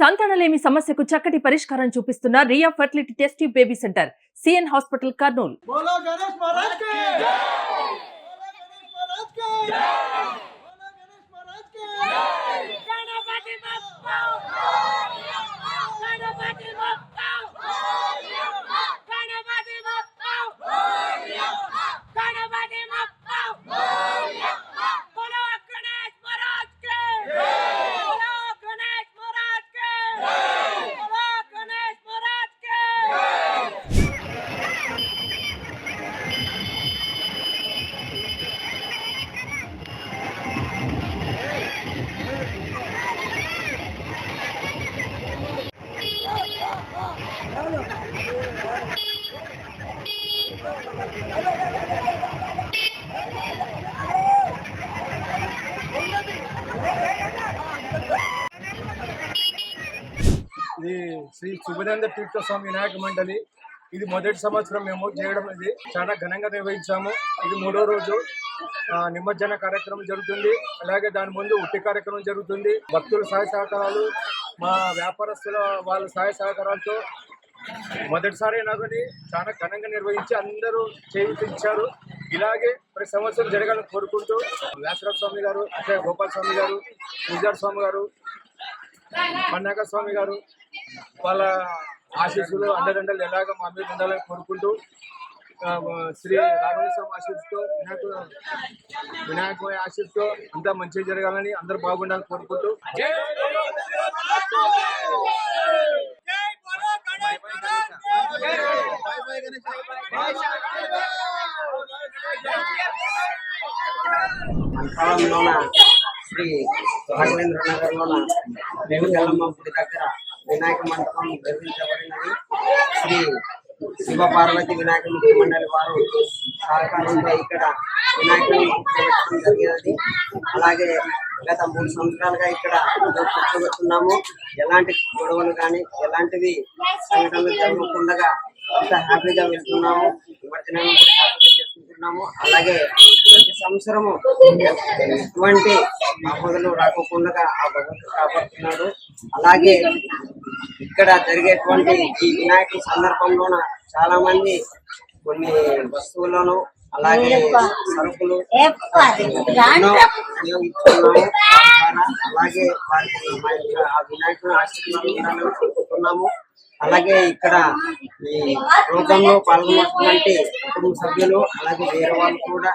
సంతానలేమి సమస్యకు చక్కటి పరిష్కారం చూపిస్తున్న Riya fertility test tube baby centre CN hospital Kurnool. बोलो गणेश महाराज की जय, बोलो गणेश महाराज की जय, बोलो गणेश महाराज की जय. गणपति बप्पा गणपति बप्पा गणपति बप्पा गणपति बप्पा बोलो गणेश महाराज के बोलो गणेश महाराज के बोलो गणेश महाराज के. ఇది శ్రీ శుభనంద తీర్థ స్వామి వినాయక మండలి. ఇది మొదటి సంవత్సరం మేము చేయడం, ఇది చాలా ఘనంగా నిర్వహించాము. ఇది 3వ రోజు నిమజ్జన కార్యక్రమం జరుగుతుంది. అలాగే దాని ముందు ఉట్టి కార్యక్రమం జరుగుతుంది. భక్తుల సహాయ సహకారాలు, మా వ్యాపారస్తుల వాళ్ళ సహాయ సహకారాలతో మొదటిసారి నాగని చాలా ఘనంగా నిర్వహించి అందరూ చేయించారు. ఇలాగే ప్రతి సంవత్సరం జరగాలని కోరుకుంటూ వ్యాసరాజ స్వామి గారు, అంటే గోపాల స్వామి గారు, పూజారి స్వామి గారు, పన్నాక స్వామి గారు వాళ్ళ ఆశీస్సులు అండదండలు ఎలాగ మా మీద ఉండాలని కోరుకుంటూ శ్రీ రాఘవేశ్వరం ఆశీస్సుతో వినాయక ఆశీస్సుతో అంతా మంచిగా జరగాలని, అందరూ బాగుండాలని కోరుకుంటూ అంతరంలోన శ్రీ రాఘవేంద్ర నగర్లోన వెంకటమ్మ గుడి దగ్గర వినాయక మండపం నిర్మించబడినది. శ్రీ శివ పార్వతి వినాయక మండలి వారు సహకారంతో ఇక్కడ వినాయకుని కూర్చోబెట్టడం జరిగినది. అలాగే గత 3 సంవత్సరాలుగా ఇక్కడ కూర్చోబెట్టున్నాము. ఎలాంటి గొడవలు కానీ ఎలాంటివి సంఘటనలు జరగకుండా అంత హ్యాపీగా వెళ్తున్నాము. నిమజ్జనం హ్యాపీగా చేసుకుంటున్నాము. అలాగే ప్రతి సంవత్సరము ఎటువంటి ఆపదలు రాకుండా ఆ భగవంతుడు కాపాడుతున్నాడు. అలాగే ఇక్కడ జరిగేటువంటి ఈ వినాయకుడి సందర్భంలోన చాలా మంది కొన్ని వస్తువులను అలాగే సరుకులు ఎన్నో వినియోగిస్తున్నాము. అలాగే వారికి ఆ వినాయకుని ఆశీర్వాదాలను కోరుకుంటున్నాము. అలాగే ఇక్కడ ఈ ప్రోగ్రాంలో పాల్గొన్నటువంటి కుటుంబ సభ్యులు అలాగే వేరే వాళ్ళు కూడా